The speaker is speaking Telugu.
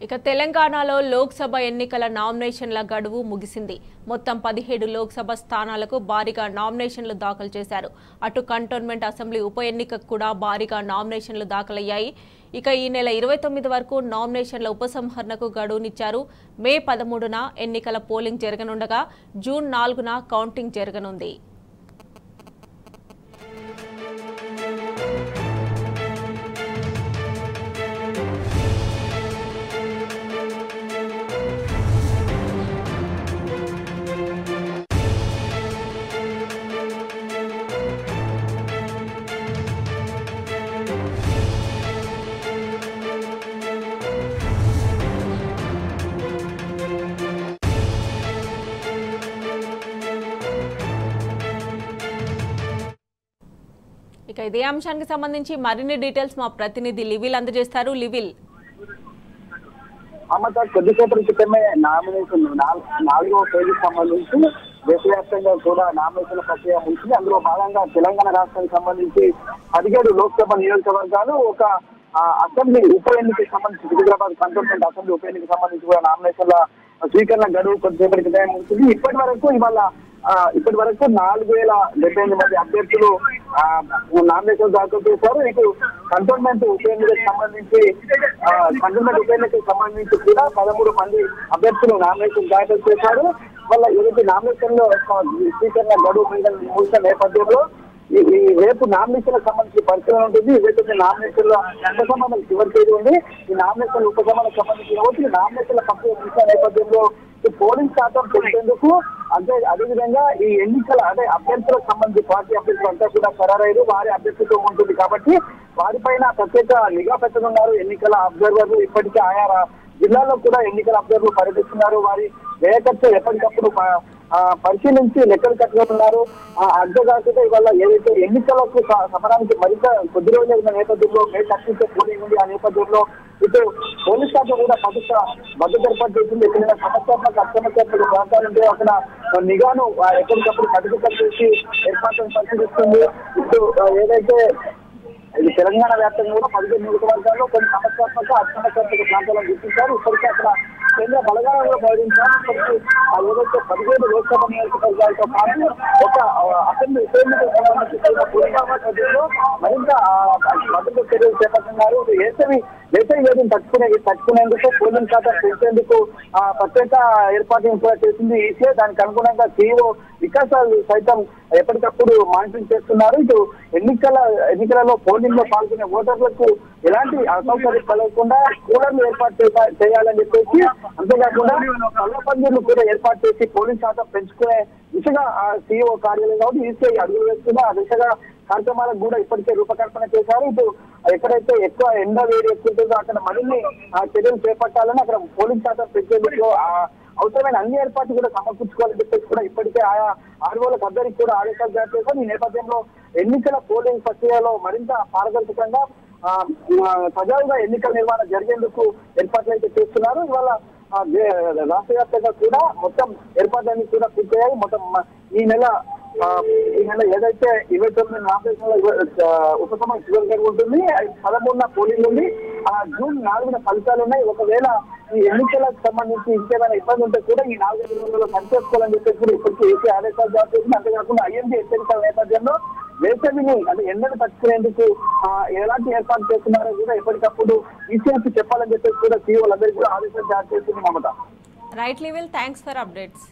ఇక తెలంగాణలో లోక్సభ ఎన్నికల నామినేషన్ల గడువు ముగిసింది. మొత్తం 17 లోక్సభ స్థానాలకు భారీగా నామినేషన్లు దాఖలు చేశారు. అటు కంటోన్మెంట్ అసెంబ్లీ ఉప ఎన్నికకు కూడా భారీగా నామినేషన్లు దాఖలయ్యాయి. ఇక ఈ నెల 29 వరకు నామినేషన్ల ఉపసంహరణకు గడువునిచ్చారు. మే 13న ఎన్నికల పోలింగ్ జరగనుండగా జూన్ 4న కౌంటింగ్ జరగనుంది. ఇక ఇదే అంశానికి సంబంధించి మరిన్ని డీటెయిల్స్ మా ప్రతినిధి లివిల్ అందజేస్తారు. లివిల్, కొద్దిసేపటి క్రితమే నామినేషన్ 4వ తేదీకి సంబంధించి దేశవ్యాప్తంగా కూడా నామినేషన్ల ప్రక్రియ ముగిసింది. అందులో భాగంగా తెలంగాణ రాష్ట్రానికి సంబంధించి 17 లోక్సభ నియోజకవర్గాలు, ఒక అసెంబ్లీ ఉప ఎన్నికకి సంబంధించి హైదరాబాద్ కంటోన్మెంట్ అసెంబ్లీ ఉప ఎన్నికకి సంబంధించి కూడా నామినేషన్ల స్వీకరణ గడువు కొద్దిసేపటి క్రితం ముగిసింది. ఇప్పటి వరకు 4078 మంది అభ్యర్థులు నామినేషన్ దాఖలు చేశారు. ఇటు కంటోన్మెంట్ ఉప ఎన్నికకు సంబంధించి కూడా 13 మంది అభ్యర్థులు నామినేషన్ దాఖలు చేశారు. వాళ్ళ ఏదైతే నామినేషన్ లో స్వీకరణ గడువు ముగిసిన నేపథ్యంలో ఈ రేపు నామినేషన్లకు సంబంధించి పరిశీలన ఉంటుంది. ఏదైతే నామినేషన్ లో ఉపసంహరణ చివరి తేదీ ఉంది. ఈ నామినేషన్ ఉపసంహరణకు సంబంధించిన నామినేషన్ల ప్రక్రియ ముగిసిన నేపథ్యంలో పోలింగ్ శాతం పెంచేందుకు అదేవిధంగా ఈ ఎన్నికల అభ్యర్థులకు సంబంధించి పార్టీ అభ్యర్థులు అంతా కూడా ఖరారయ్యారు. వారి అభ్యర్థిత్వం ఉంటుంది కాబట్టి వారిపైన ప్రత్యేక నిఘా పెట్టనున్నారు ఎన్నికల అబ్జర్వర్లు. ఇప్పటికే ఆయా జిల్లాల్లో కూడా ఎన్నికల అబ్జర్వర్లు పర్యటిస్తున్నారు. వారి వ్యయ ఖర్చు ఎప్పటికప్పుడు పరిశీలించి లెక్కలు కట్టుకుంటున్నారు. అంతేకాకుండా ఇవాళ ఏదైతే ఎన్నికలకు సమరానికి మరింత కొద్ది రోజులు ఉన్న నేపథ్యంలో మే 30 పోలింగ్ ఉంది. ఆ నేపథ్యంలో ఇటు పోలీస్ శాఖ కూడా పటిష్ట భద్రత ఏర్పాటు చేసింది. ఎక్కడైనా అసమస్యాత్మక ప్రాంతాలు ఉంటే అక్కడ నిఘాను ఎప్పటికప్పుడు కట్టుదిట్టం చేసి ఏర్పాట్లను పరిశీలిస్తుంది. ఇటు ఏదైతే తెలంగాణ వ్యాప్తంగా కూడా 15 నియోజకవర్గాల్లో కొన్ని అసమస్యాత్మక ప్రాంతాలను గుర్తించారు. ఇప్పటికే అక్కడ కేంద్ర బలగాలను మోహరించారు. ఇప్పటికీ ఏదైతే 17 లోక్సభ నియోజకవర్గాలతో పాటు ఒక అసెంబ్లీ ఉప ఎన్నికలకు సంబంధించి మరింత భద్రత చర్యలు చేపడుతున్నారు. వేసవి వేడిని తట్టుకునేందుకు పోలింగ్ శాతం పెంచేందుకు ప్రత్యేక ఏర్పాట్లను కూడా చేసింది ఈసీ. దానికి అనుగుణంగా సిఇఓ వికాసాలు సైతం ఎప్పటికప్పుడు మానిటరింగ్ చేస్తున్నారు. ఇటు ఎన్నికలలో పోలింగ్ లో పాల్గొనే ఓటర్లకు ఎలాంటి అసౌకర్యం కలగకుండా కూలర్లు ఏర్పాటు చేయాలని చెప్పేసి, అంతేకాకుండా కళ్ళ పందిర్లు కూడా ఏర్పాటు చేసి పోలింగ్ శాతం పెంచుకునే దిశగా సిఇఓ కార్యాలయం కాబట్టి ఈసీ అడుగులు వేస్తున్నా ఆ దిశగా కార్యక్రమాలకు కూడా ఇప్పటికే రూపకల్పన చేశారు. ఇటు ఎక్కడైతే ఎక్కువ ఎండ వేడి ఎక్కుంటుందో అక్కడ మరిన్ని చర్యలు చేపట్టాలని, అక్కడ పోలింగ్ శాతం పెంచేందుకు అవసరమైన అన్ని ఏర్పాట్లు కూడా సమకూర్చుకోవాలని చెప్పేసి కూడా ఇప్పటికే ఆయా ఆర్వోలకు అందరికీ కూడా ఆదేశాలు జారీ చేశారు. ఈ నేపథ్యంలో ఎన్నికల పోలింగ్ ప్రక్రియలో మరింత పారదర్శకంగా సజావుగా ఎన్నికల నిర్వహణ జరిగేందుకు ఏర్పాట్లు అయితే చేస్తున్నారు. ఇవాళ రాష్ట్ర వ్యాప్తంగా కూడా మొత్తం ఏర్పాట్లన్నీ కూడా పూర్తయ్యాయి. మొత్తం ఈ నెల ఏదైతే 29 నామినేషన్ల ఉపసంహరణ చివరి ఉంటుంది, 13న పోలింగ్ ఉంది, జూన్ 4న ఫలితాలు ఉన్నాయి. ఒకవేళ ఈ ఎన్నికలకు సంబంధించి ఇంకేమైనా ఇబ్బంది ఉంటే కూడా ఈ 4 రోజుల్లో పనిచేసుకోవాలని చెప్పేసి కూడా ఇప్పటికీ ఏసీ ఆదేశాలు జారీ చేసింది. అంతేకాకుండా ఐఎండీ హెచ్చరికల నేపథ్యంలో వేసవిని ఎండను తట్టుకునేందుకు ఎలాంటి ఏర్పాటు చేస్తున్నారో కూడా ఎప్పటికప్పుడు ఈసీఎంకి చెప్పాలని చెప్పేసి కూడా సీఈఓలందరికీ కూడా ఆదేశాలు జారీ చేసింది. మమత. రైట్ లివిల్, థ్యాంక్స్ ఫర్ అప్డేట్స్.